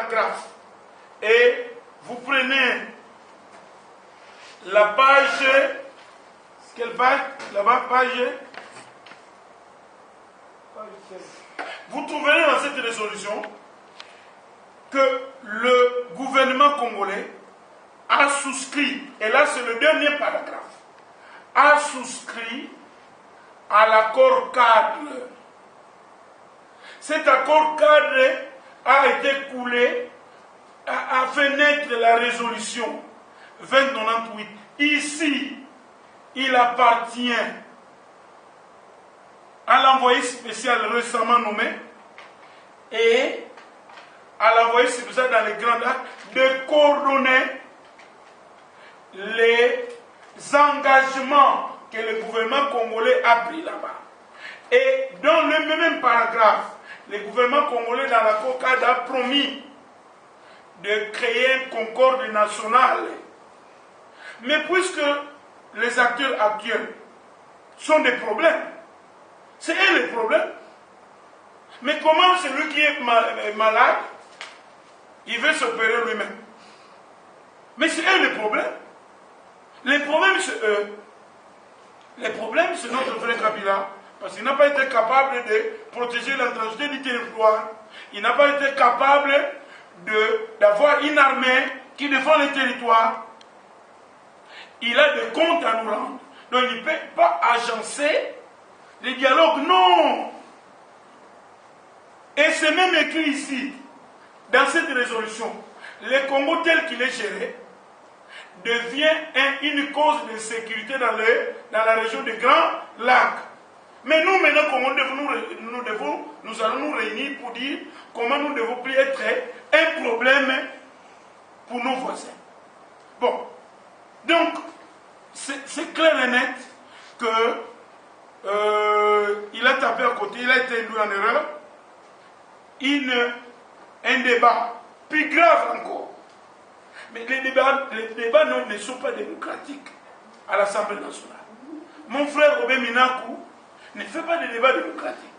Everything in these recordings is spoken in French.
paragraphe et vous prenez la page, quelle page? Là-bas, page 16. Vous trouverez dans cette résolution que le gouvernement congolais a souscrit, et là c'est le dernier paragraphe, a souscrit à l'accord cadre. Cet accord cadre a été coulé, a fait naître la résolution 2098. Ici, il appartient à l'envoyé spécial récemment nommé et à l'envoyé spécial dans les grands actes de coordonner les engagements que le gouvernement congolais a pris là-bas. Et dans le même paragraphe, le gouvernement congolais dans l'accord cadre a promis de créer un concorde national. Mais puisque les acteurs actuels sont des problèmes, c'est eux les problèmes. Mais comment celui qui est malade, il veut s'opérer lui-même? Mais c'est eux les problèmes. Les problèmes, c'est eux. Les problèmes, c'est notre frère Kabila, parce qu'il n'a pas été capable de protéger l'intégrité du territoire. Il n'a pas été capable d'avoir une armée qui défend le territoire. Il a des comptes à nous rendre. Donc il ne peut pas agencer les dialogues. Non. Et c'est même écrit ici, dans cette résolution, le Congo tel qu'il est géré devient une cause de sécurité dans la région des Grands Lacs. Mais nous, maintenant, comment nous allons nous réunir pour dire comment nous ne devons plus être un problème pour nos voisins. Bon, donc, c'est clair et net qu'il a tapé à côté, il a été induit en erreur. Un débat plus grave encore. Mais les débats ne sont pas démocratiques à l'Assemblée nationale. Mon frère Robert Minakou ne fait pas de débat démocratique.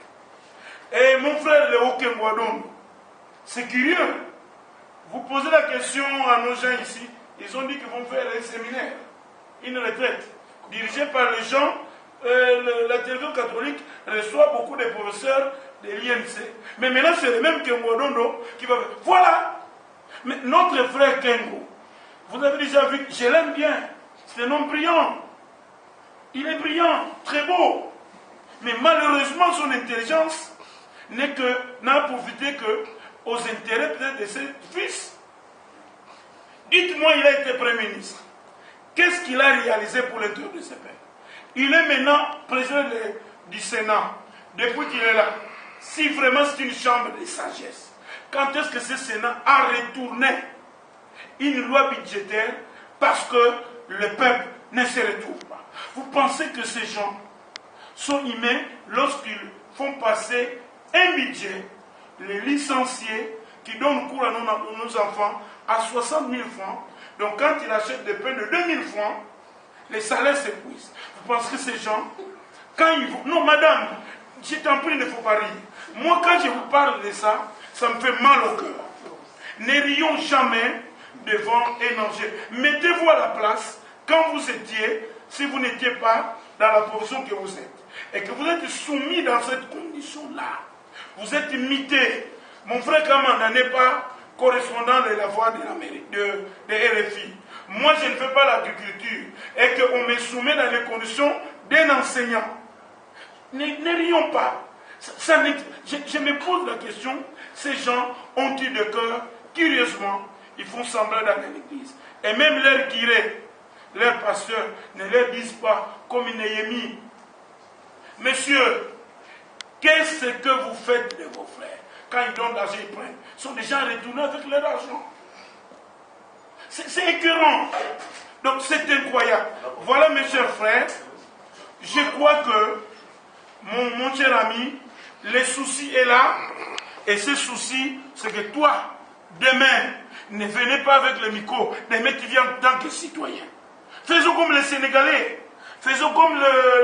Et mon frère Léo Kengwadon, c'est curieux. Vous posez la question à nos gens ici, ils ont dit qu'ils vont faire un séminaire, une retraite, dirigée par les gens. La télévision catholique reçoit beaucoup de professeurs de l'INC. Mais maintenant, c'est le même Kengwadondo qui va faire. Voilà. Mais notre frère Kengo, vous avez déjà vu, je l'aime bien. C'est un homme brillant. Il est brillant, très beau. Mais malheureusement, son intelligence n'a profité que aux intérêts peut-être de ses fils. Dites-moi, il a été Premier ministre. Qu'est-ce qu'il a réalisé pour l'intérêt de ses pères? Il est maintenant président du Sénat, depuis qu'il est là. Si vraiment c'est une chambre de sagesse, quand est-ce que ce Sénat a retourné une loi budgétaire parce que le peuple ne se retrouve pas? Vous pensez que ces gens sont humains lorsqu'ils font passer un budget, les licenciés qui donnent cours à nos enfants à 60 000 francs, donc quand ils achètent des pains de 2 000 francs, les salaires s'épuisent. Vous pensez que ces gens, quand ils vont... Non, madame, je t'en prie, il ne faut pas rire. Moi, quand je vous parle de ça, ça me fait mal au cœur. Ne rions jamais devant un danger. Mettez-vous à la place quand vous étiez, si vous n'étiez pas dans la profession que vous êtes, et que vous êtes soumis dans cette condition-là. Vous êtes imité. Mon frère Kamanda n'est pas correspondant de la voix de RFI. Moi, je ne fais pas l'agriculture et qu'on me soumet dans les conditions d'un enseignant. Ne rions pas. Je me pose la question, ces gens ont-ils de cœur? Curieusement, ils font semblant d'aller à l'église. Et même leurs guirés, leurs pasteurs, ne leur disent pas, comme Néhémie, messieurs, qu'est-ce que vous faites de vos frères? Quand ils donnent l'argent, ils prennent. Ils sont déjà retournés avec leur argent. C'est écœurant. Donc c'est incroyable. Voilà mes chers frères. Je crois que, mon cher ami, le souci est là. Et ce souci, c'est que toi, demain, ne venez pas avec le micro. Demain, tu viens en tant que citoyen. Faisons comme les Sénégalais. Faisons comme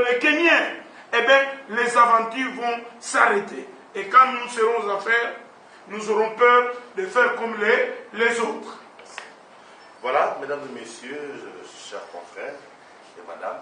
les Kenyans. Eh bien, les aventures vont s'arrêter. Et quand nous serons à faire, nous aurons peur de faire comme les autres. Voilà, mesdames et messieurs, chers confrères et madame,